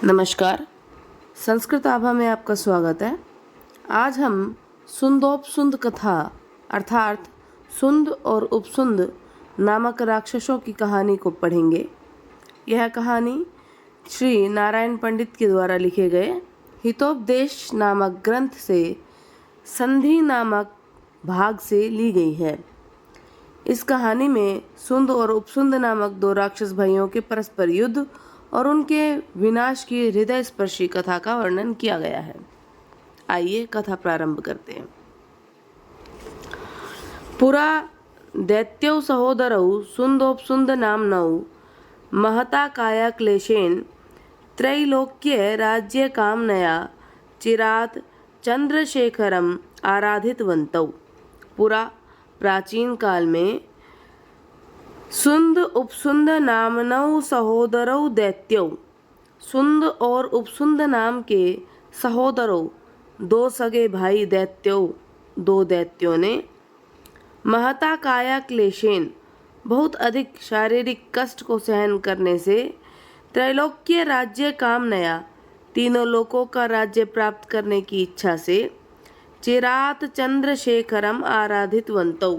नमस्कार। संस्कृत आभा में आपका स्वागत है। आज हम सुंदोपसुंद कथा अर्थात सुंद और उपसुंद नामक राक्षसों की कहानी को पढ़ेंगे। यह कहानी श्री नारायण पंडित के द्वारा लिखे गए हितोपदेश नामक ग्रंथ से संधि नामक भाग से ली गई है। इस कहानी में सुंद और उपसुंद नामक दो राक्षस भाइयों के परस्पर युद्ध और उनके विनाश की हृदय स्पर्शी कथा का वर्णन किया गया है। आइए कथा प्रारंभ करते हैं। पुरा दैत्यौ सहोदरौ सुंदोपसुंद नाम्नौ महता काया क्लेशेन त्रैलोक्ये राज्य कामनया चिरात चंद्रशेखरम आराधितवन्तौ। पुरा प्राचीन काल में सुंद उपसुंद नामनौ सहोदरौ दैत्यौ, सुंद और उपसुंद नाम के सहोदरों दो सगे भाई दो दैत्यों ने महता काया क्लेशेन बहुत अधिक शारीरिक कष्ट को सहन करने से त्रैलोक्य राज्य कामनया तीनों लोकों का राज्य प्राप्त करने की इच्छा से चिरात चंद्रशेखरम आराधितवन्तौ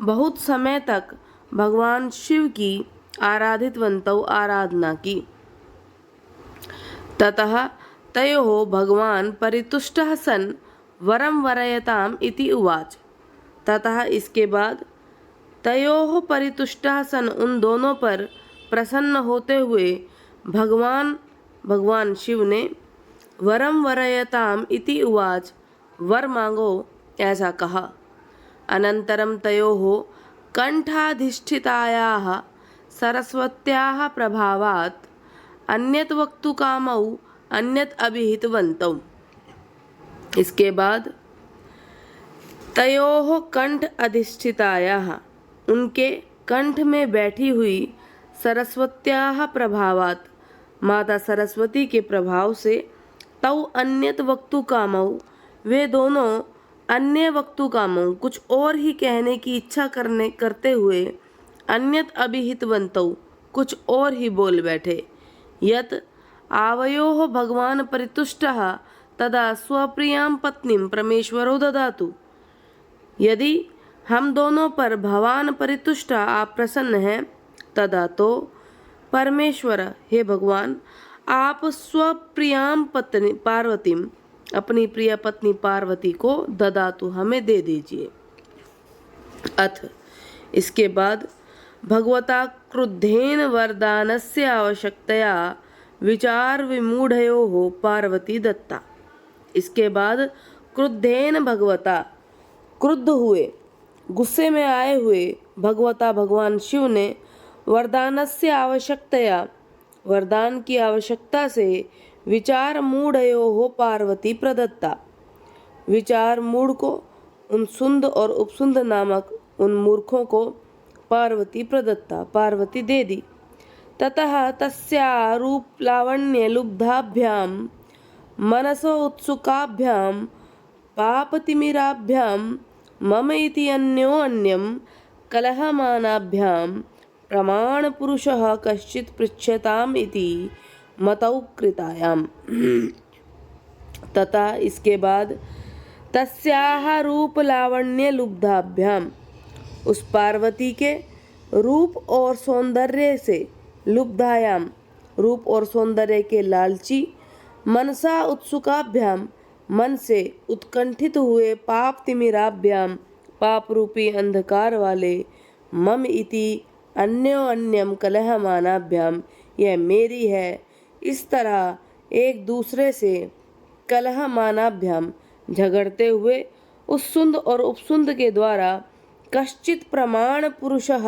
बहुत समय तक भगवान शिव की आराधितवन्तौ आराधना की। ततः तयोः भगवान परितुष्टः सन् वरं वरयताम इति उवाच। ततः इसके बाद तयोः परितुष्टः सन् उन दोनों पर प्रसन्न होते हुए भगवान शिव ने वरं वरयताम इति उवाच वर मांगो ऐसा कहा। अनंतरम तयोः कंठाधिष्ठितायाः सरस्वत्याः प्रभावात् अन्यत् वक्तुकामौ अन्यत् अभिहितवन्तौ। इसके बाद तयोः कंठ अधिष्ठितायाः उनके कंठ में बैठी हुई सरस्वत्याः प्रभावात् माता सरस्वती के प्रभाव से तौ अन्यत् वक्तुकामौ वे दोनों अन्य वक्तुकामों कुछ और ही कहने की इच्छा करते हुए अन्यत अभिहितवन्तौ कुछ और ही बोल बैठे। यत आवयोः भगवान परितुष्टः तदा स्वप्रियां पत्नीं परमेश्वरो ददातु। यदि हम दोनों पर भगवान परितुष्ट आप प्रसन्न हैं तदा तो परमेश्वर हे भगवान आप स्वप्रियां पत्नी पार्वतीं अपनी प्रिय पत्नी पार्वती को ददातु हमें दे दीजिए। अथ इसके बाद भगवता क्रुद्धेन वरदानस्य आवश्यकतया विचार विमूढ़योः पार्वती दत्ता। इसके बाद क्रुद्धेन भगवता क्रुद्ध हुए गुस्से में आए हुए भगवता भगवान शिव ने वरदानस्य आवश्यकतया वरदान की आवश्यकता से विचार मूढ़योः पार्वती प्रदत्ता। विचार मूढ़ को उन सुंद और उपसुंद नामक उन मूर्खों को पार्वती प्रदत्ता पार्वती दे दी। ततः तस्या रूप लावण्य लुब्धाभ्यां मनसो उत्सुकाभ्यां पापतिमिराभ्यां मम इति अन्योन्यं कलहमानाभ्यां प्रमाण पुरुषः कश्चित् पृच्छताम इति मतौ कृतायाम। तथा इसके बाद तस्याः रूप लावण्य लुब्धाभ्याम उस पार्वती के रूप और सौंदर्य से लुब्धायाम रूप और सौंदर्य के लालची मनसा उत्सुकाभ्याम मन से उत्कंठित हुए पाप तिमिराभ्याम पाप रूपी अंधकार वाले मम इति अन्योन्यम कलहमानाभ्याम यह मेरी है इस तरह एक दूसरे से कलहमानाभ्याम झगड़ते हुए उस सुंद और उपसुंद के द्वारा कश्चित प्रमाण पुरुषः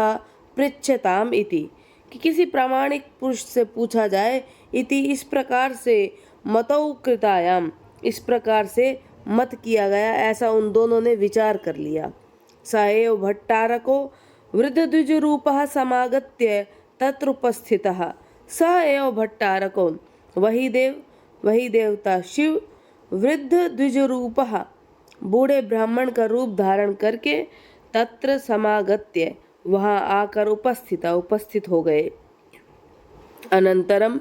पृच्छताम इति कि किसी प्रामाणिक पुरुष से पूछा जाए इति इस प्रकार से मतौ कृतायाम इस प्रकार से मत किया गया ऐसा उन दोनों ने विचार कर लिया। स एव भट्टारको वृद्ध द्विज रूपः समागत्य तत्र उपस्थितः। स एव भट्टारको वही देवता शिव वृद्ध द्विज रूपः बूढ़े ब्राह्मण का रूप धारण करके तत्र समागत्य वहां आकर उपस्थित हो गए। अनंतरम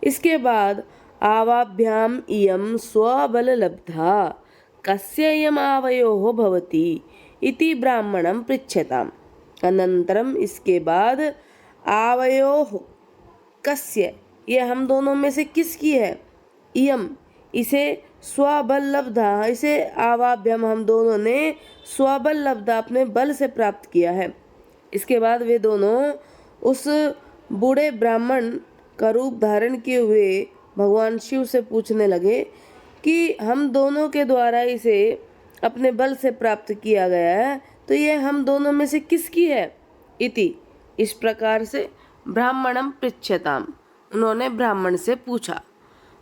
इसके बाद आवाभ्याम इयं स्वबललब्धा कस्य इयम् आवयोः भवति इति ब्राह्मणं पृच्छताम्। अनंतरम इसके बाद आवयोः कस्य, ये हम दोनों में से किसकी है, इयम इसे स्वबल लब्धा, इसे आवाभ्यम हम दोनों ने स्वबल लब्धा अपने बल से प्राप्त किया है। इसके बाद वे दोनों उस बूढ़े ब्राह्मण का रूप धारण किए हुए भगवान शिव से पूछने लगे कि हम दोनों के द्वारा इसे अपने बल से प्राप्त किया गया है, तो ये हम दोनों में से किसकी है। इति, इस प्रकार से ब्राह्मणम पृच्छताम, उन्होंने ब्राह्मण से पूछा।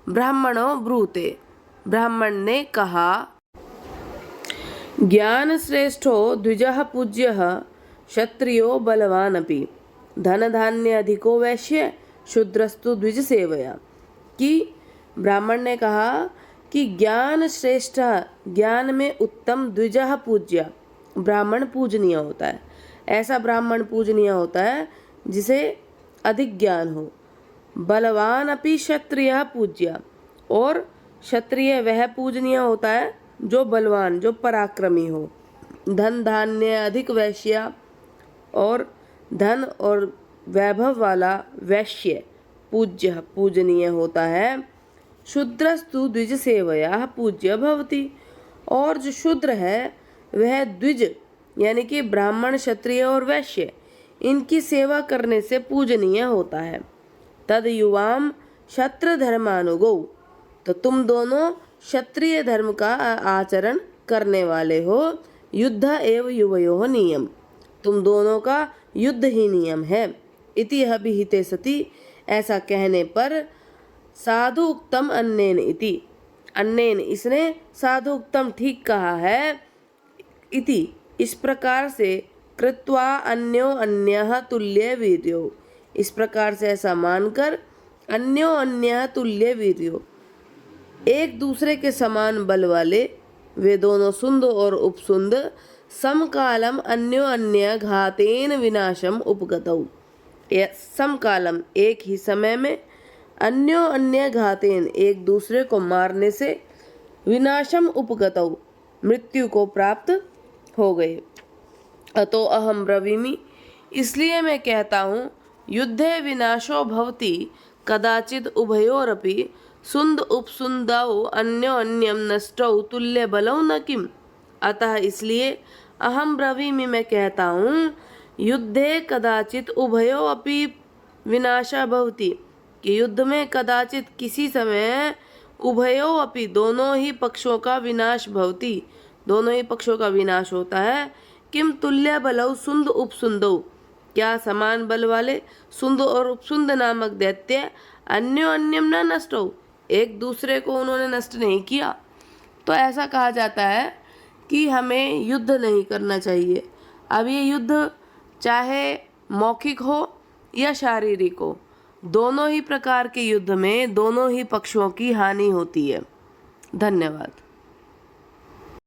ब्राह्मणो ब्रूते, ब्राह्मण ने कहा, ज्ञान श्रेष्ठो द्विजः पूज्यः क्षत्रियो बलवान अपि धन धान्य अधिको वैश्य शूद्रस्तु द्विज सेवया। कि ब्राह्मण ने कहा कि ज्ञान श्रेष्ठ, ज्ञान में उत्तम, द्विजः पूज्य, ब्राह्मण पूजनीय होता है। ऐसा ब्राह्मण पूजनीय होता है जिसे अधिक ज्ञान हो। बलवान अपि क्षत्रिय पूज्य, और क्षत्रिय वह पूजनीय होता है जो बलवान, जो पराक्रमी हो। धन धान्य अधिक वैश्य, और धन और वैभव वाला वैश्य पूज्य, पूजनीय होता है। शूद्रस्तु द्विज सेवया पूज्य भवति, और जो शूद्र है वह द्विज यानी कि ब्राह्मण, क्षत्रिय और वैश्य, इनकी सेवा करने से पूजनीय होता है। तद युवाम क्षत्र धर्मानुगो, तो तुम दोनों क्षत्रिय धर्म का आचरण करने वाले हो। युद्ध एव युवयोः नियम, तुम दोनों का युद्ध ही नियम है। इति अभिहिते सति, ऐसा कहने पर साधु उक्तम अन्येन इति, अन्येन इसने साधु उक्तम ठीक कहा है। इति, इस प्रकार से कृत्वा अन्यो अन्यः तुल्य वीर्यो, इस प्रकार से ऐसा मानकर अन्यो अन्यः तुल्य वीर्यो, एक दूसरे के समान बल वाले वे दोनों सुंद और उपसुंद समकालम अन्यो अन्य घातेन विनाशम उपगतौ, समकालम एक ही समय में, अन्यो अन्य घातेन एक दूसरे को मारने से, विनाशम उपगतौ मृत्यु को प्राप्त हो गए। अतो अहम ब्रवीमि, इसलिए मैं कहता हूँ, युद्धे विनाशो भवति कदाचित उभयोरपि सुंद उपसुंदौ अन्यो अन्यम नष्टौ तुल्य बलौ न किम। अतः इसलिए अहम ब्रवीमि, मैं कहता हूँ, युद्धे कदाचित उभयो अपि विनाशा भवति, कि युद्ध में कदाचित किसी समय उभयो अपि दोनों ही पक्षों का विनाश भवति, दोनों ही पक्षों का विनाश होता है। किम तुल्य बलौ सुंद उपसुंदौ, क्या समान बल वाले सुंद और उपसुंद नामक दैत्य अन्यो अन्यम न नष्टौ, एक दूसरे को उन्होंने नष्ट नहीं किया। तो ऐसा कहा जाता है कि हमें युद्ध नहीं करना चाहिए। अब ये युद्ध चाहे मौखिक हो या शारीरिक हो, दोनों ही प्रकार के युद्ध में दोनों ही पक्षों की हानि होती है। धन्यवाद।